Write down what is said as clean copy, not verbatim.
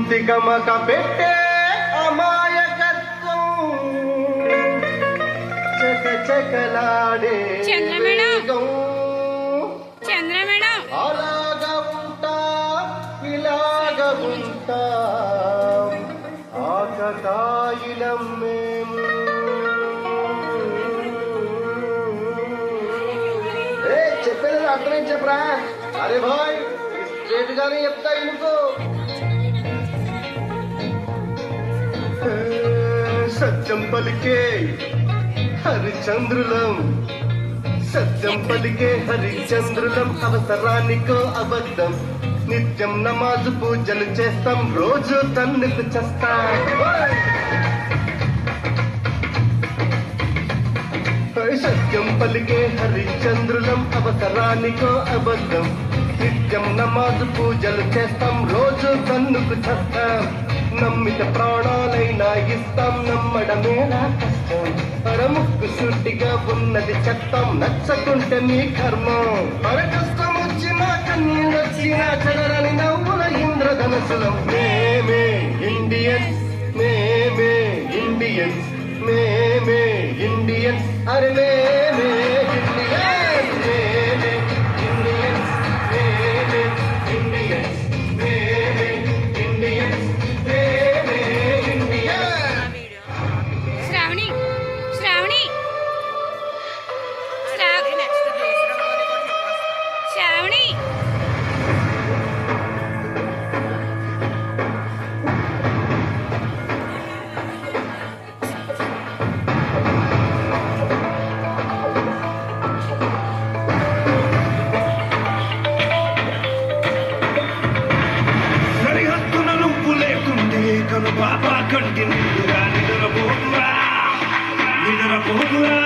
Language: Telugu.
తికమక పెట్టే అమాయకత్వం చకచకలాడే చంద్రమేడం అలాగా ఉంటా ఇలాగా ఉంటా ఆకతాయిలం మేము చెప్పేది అర్థమే చెప్పరా అరే భాయ్ స్ట్రేట్ గానే చెప్తా ఇనుకో సత్యం పలికే హరిచంద్రులం సత్యం పలికే హరిచంద్రులం అవసరానికో అబద్ధం నిత్యం నమాజు పూజలు చేస్తాం రోజు తన్నుకు చేస్తాం సత్యం పలికే హరిచంద్రులం అవసరానికో అబద్ధం నిత్యం నమాజు పూజలు చేస్తాం రోజు తన్నుకు చేస్తాం నమ్మిత ప్రాణాలైనా ఇస్తాం నమ్మడమేనా కష్టం పరముక్కు సూటిగా ఉన్నది చెత్తం నచ్చకుంటే మీ కర్మం పర కష్టం వచ్చినా కన్నీళ్ళొచ్చినా చెదరని నవ్వుల ఇంద్రధనసులం మేమే ఇండియన్స్ మేమే ఇండియన్స్ మేమే ఇండియన్స్ అరే మేమే ఇండియన్స్ మేమే ఇండియన్స్ మేమే ఇండియన్స్ మేమే ఇండియన్స్ శ్రావణి శ్రావణి శ్రావణి సరిహద్దున నువ్వు లేకుంటే కను బాబా కంటి నిద్రపోతురా